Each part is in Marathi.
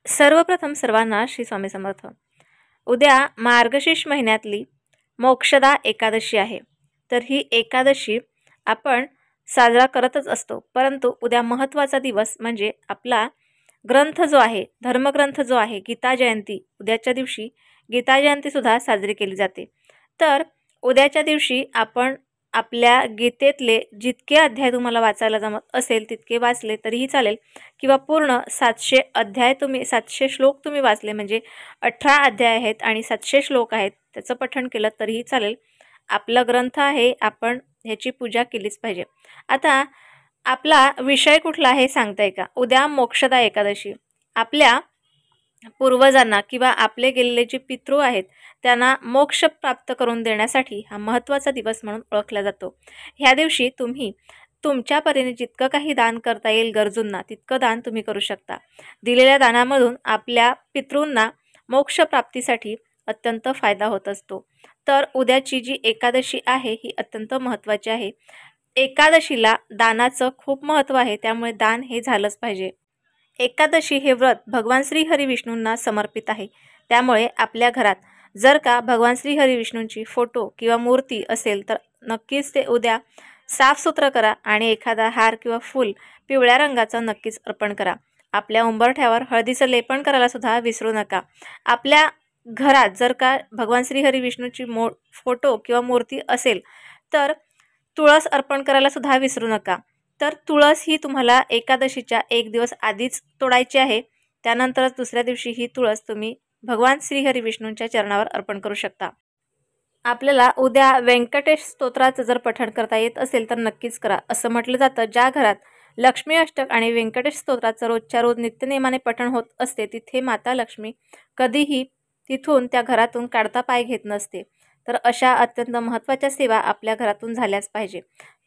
सर्वप्रथम सर्वांना श्री स्वामी समर्थ। उद्या मार्गशीर्ष महिन्यातली मोक्षदा एकादशी आहे। तर ही एकादशी आपण साजरा करतच असतो, परंतु उद्या महत्त्वाचा दिवस म्हणजे आपला ग्रंथ जो आहे, धर्मग्रंथ जो आहे, गीता जयंती। उद्याच्या दिवशी गीता जयंती सुद्धा साजरी केली जाते। तर उद्याच्या दिवशी आपण आपल्या गीतेतले जितके अध्याय तुम्हाला वाचायला जमत असेल तितके वाचले तरीही चालेल, किंवा पूर्ण 700 अध्याय तुम्ही 700 श्लोक तुम्ही वाचले म्हणजे 18 अध्याय आहेत आणि 700 श्लोक आहेत, त्याचं पठण केलं तरीही चालेल। आपला ग्रंथ आहे, आपण ह्याची पूजा केलीच पाहिजे। आता आपला विषय कुठला आहे सांगताय का? उद्या मोक्षदा एकादशी। आपल्या पूर्वजांना किंवा आपले गेलेले जे पितृ आहेत त्यांना मोक्ष प्राप्त करून देण्यासाठी हा महत्त्वाचा दिवस म्हणून ओळखला जातो। ह्या दिवशी तुम्ही तुमच्या परीने जितकं काही दान करता येईल गरजूंना तितकं दान तुम्ही करू शकता। दिलेल्या दानामधून आपल्या पितृंना मोक्ष प्राप्तीसाठी अत्यंत फायदा होत असतो। तर उद्याची जी एकादशी आहे ही अत्यंत महत्त्वाची आहे। एकादशीला दानाचं खूप महत्त्व आहे, त्यामुळे दान हे झालंच पाहिजे। एकादशी हे व्रत भगवान श्री हरी विष्णूंना समर्पित आहे, त्यामुळे आपल्या घरात जर का भगवान श्री हरी विष्णूंची फोटो किंवा मूर्ती असेल तर नक्कीच ते उद्या साफसुथरं करा आणि एखादा हार किंवा फूल पिवळ्या रंगाचं नक्कीच अर्पण करा। आपल्या उंबरठ्यावर हळदीचं लेपन करायला सुद्धा विसरू नका। आपल्या घरात जर का भगवान श्री हरी विष्णूची फोटो किंवा मूर्ती असेल तर तुळस अर्पण करायला सुद्धा विसरू नका। तर तुळस ही तुम्हाला एकादशीच्या एक दिवस आधीच तोडायची आहे, त्यानंतरच दुसऱ्या दिवशी ही तुळस तुम्ही भगवान श्रीहरी विष्णूंच्या चरणावर अर्पण करू शकता। आपल्याला उद्या व्यंकटेश स्तोत्राचं जर पठण करता येत असेल तर नक्कीच करा। असं म्हटलं जातं, ज्या घरात लक्ष्मी अष्टक आणि व्यंकटेश स्तोत्राचं रोजच्या रोज नित्यनेमाने पठण होत असते तिथे माता लक्ष्मी कधीही तिथून त्या घरातून काढता पाय घेत नसते। तर अशा अत्यंत महत्त्वाच्या सेवा आपल्या घरातून झाल्याच पाहिजे।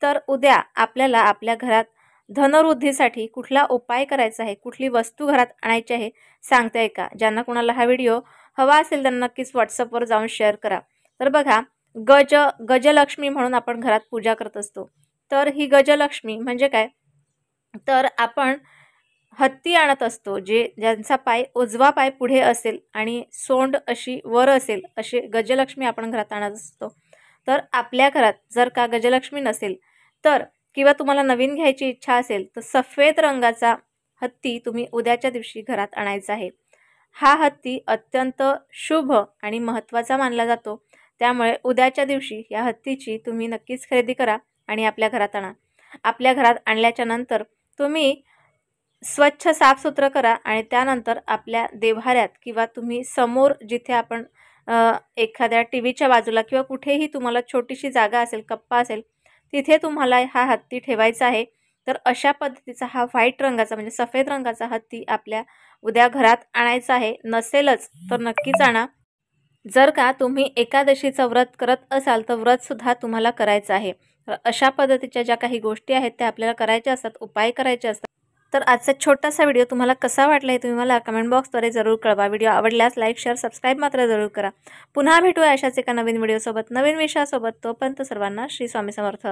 तर उद्या आपल्याला आपल्या घरात धनवृद्धीसाठी कुठला उपाय करायचा आहे, कुठली वस्तू घरात आणायची आहे सांगताय का? ज्यांना कोणाला हा व्हिडिओ हवा असेल त्यांना नक्कीच व्हॉट्सअपवर जाऊन शेअर करा। तर बघा, गजलक्ष्मी म्हणून आपण घरात पूजा करत असतो। तर ही गजलक्ष्मी म्हणजे काय? तर आपण हत्ती आणत असतो, ज्यांचा पाय उजवा पाय पुढे असेल आणि सोंड अशी वर असेल, असे गजलक्ष्मी आपण घरात आणत असतो। तर आपल्या घरात जर का गजलक्ष्मी नसेल तर किंवा तुम्हाला नवीन घ्यायची इच्छा असेल तर सफेद रंगाचा हत्ती तुम्ही उद्याच्या दिवशी घरात आणायचा आहे। हा हत्ती अत्यंत शुभ आणि महत्त्वाचा मानला जातो, त्यामुळे उद्याच्या दिवशी या हत्तीची तुम्ही नक्कीच खरेदी करा आणि आपल्या घरात आणा। आपल्या घरात आणल्याच्या नंतर तुम्ही स्वच्छ साफसुथरं करा आणि त्यानंतर आपल्या देव्हाऱ्यात किंवा तुम्ही समोर जिथे आपण एखाद्या टीव्हीच्या बाजूला किंवा कुठेही तुम्हाला छोटीशी जागा असेल, कप्पा असेल, तिथे तुम्हाला हा हत्ती ठेवायचा आहे। तर अशा पद्धतीचा हा व्हाईट रंगाचा म्हणजे सफेद रंगाचा हत्ती आपल्या उद्या घरात आणायचा आहे। नसेलच तर नक्कीच आणा। जर का तुम्ही एकादशीचं व्रत करत असाल तर व्रत सुद्धा तुम्हाला करायचं आहे। तर अशा पद्धतीच्या ज्या काही गोष्टी आहेत त्या आपल्याला करायच्या असतात, उपाय करायचे असतात। तर आजचा छोटासा व्हिडिओ तुम्हाला कसा वाटला हे तुम्ही मला कमेंट बॉक्सद्वारे जरूर कळवा। व्हिडिओ आवडल्यास लाईक, शेअर, सबस्क्राईब मात्र जरूर करा। पुन्हा भेटूया अशाच एका नवीन व्हिडिओसोबत, नवीन विषयासोबत। तोपर्यंत सर्वांना श्री स्वामी समर्थ।